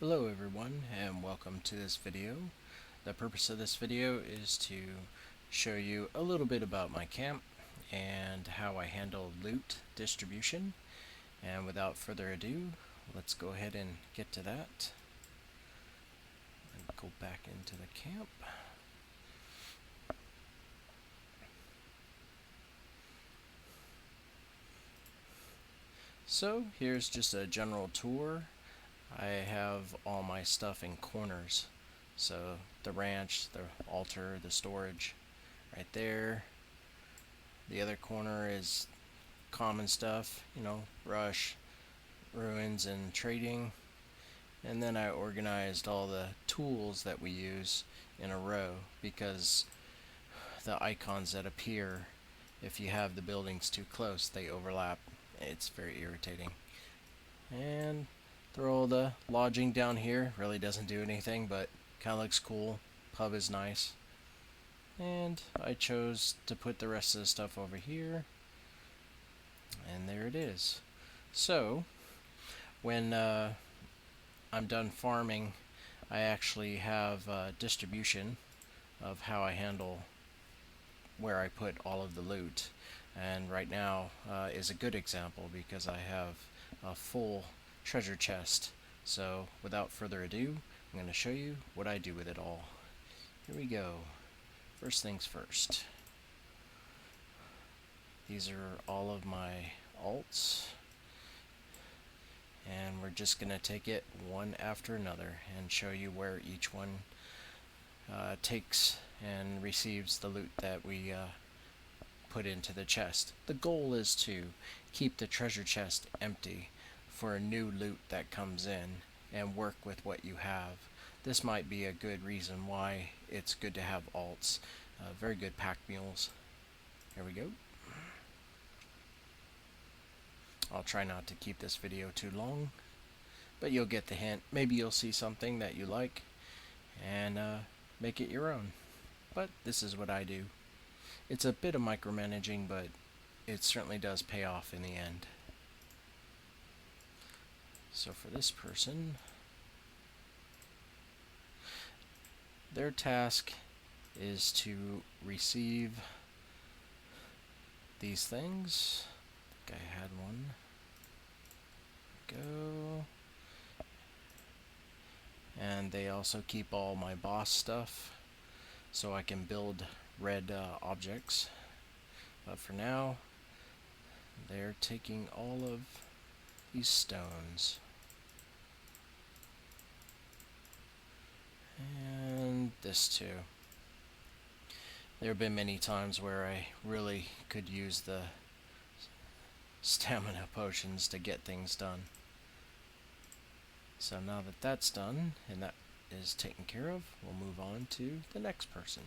Hello everyone and welcome to this video. The purpose of this video is to show you a little bit about my camp and how I handle loot distribution. And without further ado, let's go ahead and get to that. And go back into the camp. So here's just a general tour. I have all my stuff in corners. So the ranch, the altar, the storage right there. The other corner is common stuff, rush, ruins, and trading. And then I organized all the tools that we use in a row because the icons that appear, if you have the buildings too close, they overlap. It's very irritating. And throw the lodging down here. Really doesn't do anything, but kind of looks cool. Pub is nice. And I chose to put the rest of the stuff over here. And there it is. So, when I'm done farming, I actually have distribution of how I handle where I put all of the loot. And right now is a good example because I have a full treasure chest. So without further ado, I'm going to show you what I do with it all. Here we go. First things first. These are all of my alts. And we're just going to take it one after another and show you where each one takes and receives the loot that we put into the chest. The goal is to keep the treasure chest empty for a new loot that comes in and work with what you have. This might be a good reason why it's good to have alts. Very good pack mules. Here we go. I'll try not to keep this video too long, but you'll get the hint. Maybe you'll see something that you like and make it your own. But this is what I do. It's a bit of micromanaging, but it certainly does pay off in the end. So for this person, their task is to receive these things. I think I had one. Go. And they also keep all my boss stuff so I can build red objects. But for now, they're taking all of these stones. And this too. There have been many times where I really could use the stamina potions to get things done. So now that that's done, and that is taken care of, we'll move on to the next person.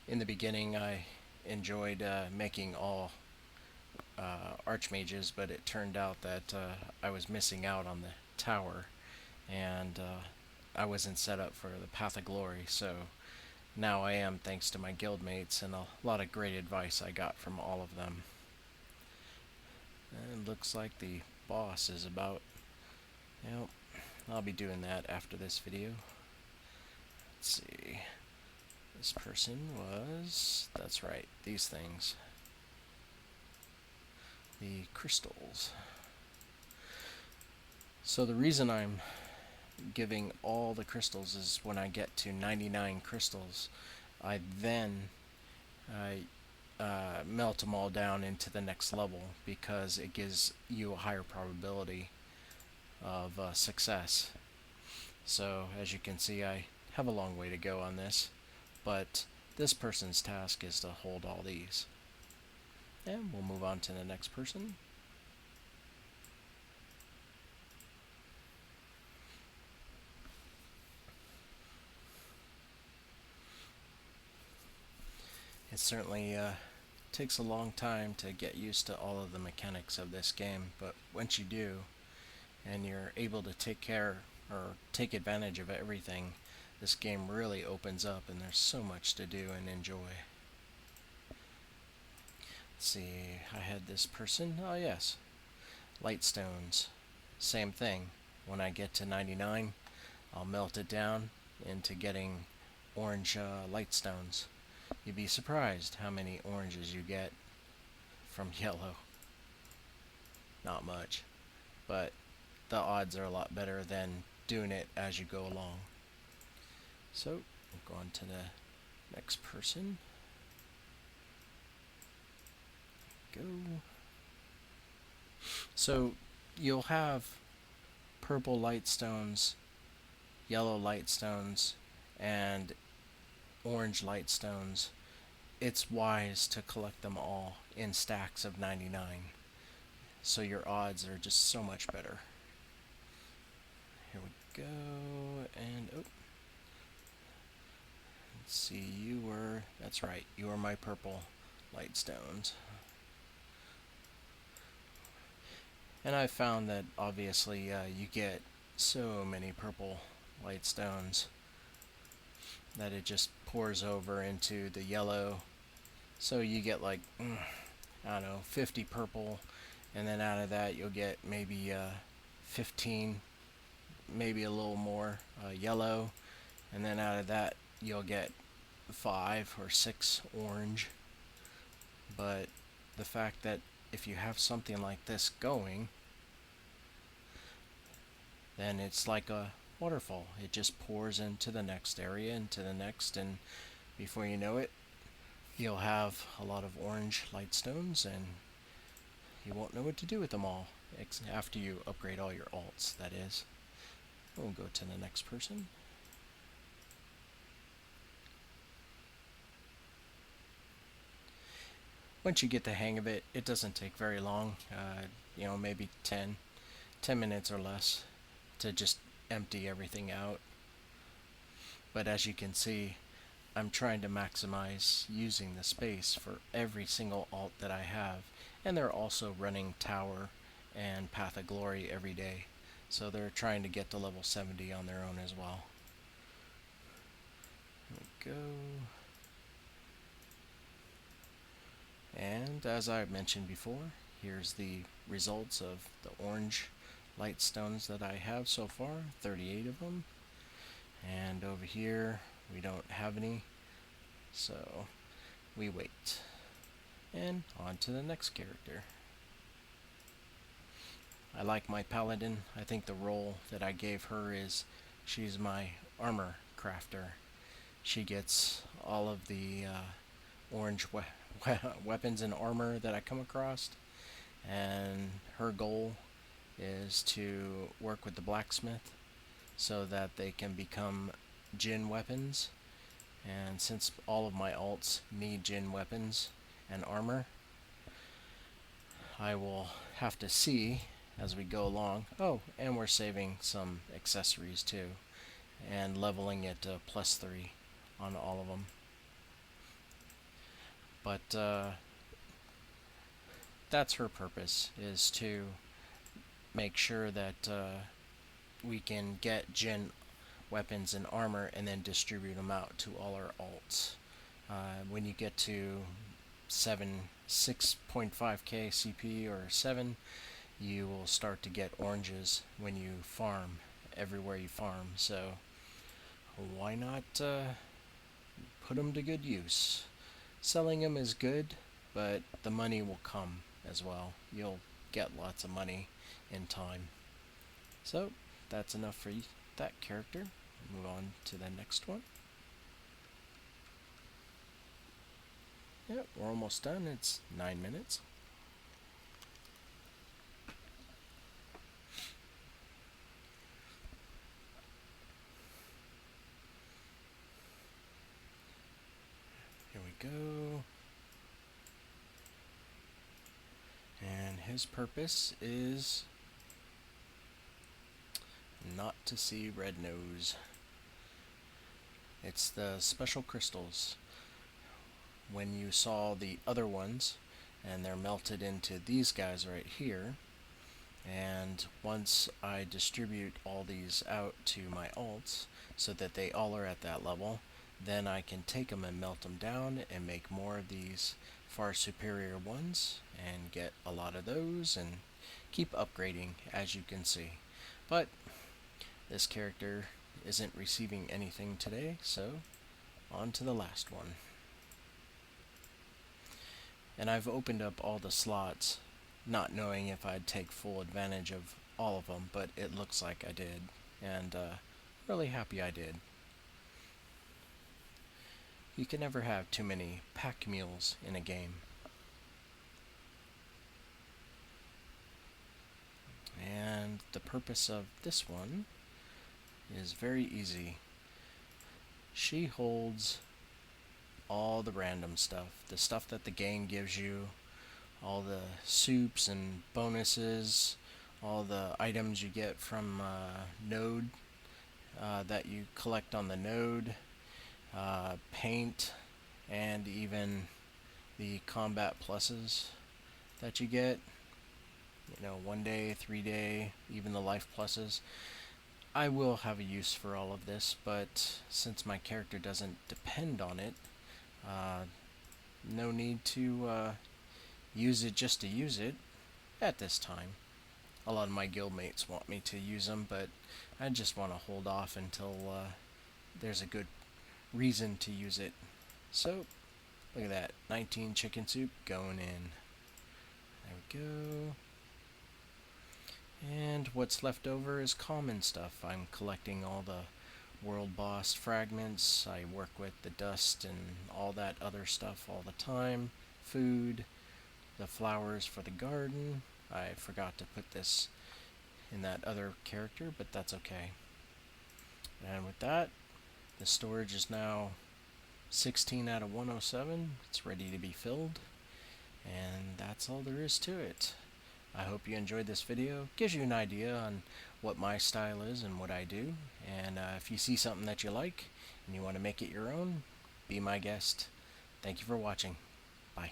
In the beginning, I enjoyed making all archmages, but it turned out that I was missing out on the tower, and I wasn't set up for the Path of Glory, so now I am, thanks to my guildmates and a lot of great advice I got from all of them. And it looks like the boss is about, I'll be doing that after this video. Let's see. This person was, that's right, these things. The crystals. So the reason I'm giving all the crystals is when I get to 99 crystals, I then melt them all down into the next level because it gives you a higher probability of success. So as you can see, I have a long way to go on this, but this person's task is to hold all these. And we'll move on to the next person. It certainly takes a long time to get used to all of the mechanics of this game, but once you do, and you're able to take care or take advantage of everything, this game really opens up and there's so much to do and enjoy. Let's let's see, I had this person. Oh, yes. Light stones. Same thing. When I get to 99, I'll melt it down into getting orange light stones. You'd be surprised how many oranges you get from yellow. Not much, but the odds are a lot better than doing it as you go along. So, we'll go on to the next person. Go. So, you'll have purple light stones, yellow light stones, and orange light stones. It's wise to collect them all in stacks of 99, so your odds are just so much better. Here we go, and oh, let's see, that's right, you were my purple light stones. And I found that obviously you get so many purple light stones that it just pours over into the yellow. So you get like, I don't know, 50 purple, and then out of that you'll get maybe 15, maybe a little more yellow, and then out of that you'll get 5 or 6 orange. But the fact that if you have something like this going, then it's like a waterfall. It just pours into the next area, into the next, and before you know it, you'll have a lot of orange light stones, and you won't know what to do with them all, after you upgrade all your alts, that is. We'll go to the next person. Once you get the hang of it, it doesn't take very long, maybe 10 minutes or less to just empty everything out. But as you can see, I'm trying to maximize using the space for every single alt that I have, and they're also running Tower and Path of Glory every day, so they're trying to get to level 70 on their own as well. Here we go. And as I mentioned before, here's the results of the orange light stones that I have so far, 38 of them. And over here, we don't have any, so we wait. And on to the next character. I like my paladin. I think the role that I gave her is she's my armor crafter. She gets all of the orange weapons and armor that I come across, and her goal is to work with the blacksmith so that they can become Djinn weapons. And since all of my alts need Djinn weapons and armor, I will have to see as we go along. Oh, and we're saving some accessories too, and leveling it to +3 on all of them. But that's her purpose, is to make sure that we can get Djinn weapons and armor and then distribute them out to all our alts. When you get to 6.5k CP or 7, you will start to get oranges when you farm, everywhere you farm. So why not put them to good use? Selling them is good, but the money will come as well. You'll get lots of money in time. So that's enough for that character. Move on to the next one. Yep, we're almost done. It's 9 minutes. Here we go. And his purpose is not to see red nose. It's the special crystals. When you saw the other ones, and they're melted into these guys right here, and once I distribute all these out to my alts so that they all are at that level, then I can take them and melt them down and make more of these far superior ones and get a lot of those and keep upgrading, as you can see. But this character isn't receiving anything today, so on to the last one. And I've opened up all the slots, not knowing if I'd take full advantage of all of them, but it looks like I did, and really happy I did. You can never have too many pack mules in a game. And the purpose of this one is very easy. She holds all the random stuff, the stuff that the game gives you, all the soups and bonuses, all the items you get from node that you collect on the node, paint, and even the combat pluses that you get. You know, 1 day, 3 day, even the life pluses. I will have a use for all of this, but since my character doesn't depend on it, no need to use it just to use it at this time. A lot of my guildmates want me to use them, but I just want to hold off until there's a good reason to use it. So, look at that, 19 chicken soup going in. There we go. And what's left over is common stuff. I'm collecting all the world boss fragments. I work with the dust and all that other stuff all the time. Food, the flowers for the garden. I forgot to put this in that other character, but that's okay. And with that, the storage is now 16 out of 107. It's ready to be filled. And that's all there is to it. I hope you enjoyed this video. Gives you an idea on what my style is and what I do. And if you see something that you like and you want to make it your own, be my guest. Thank you for watching. Bye.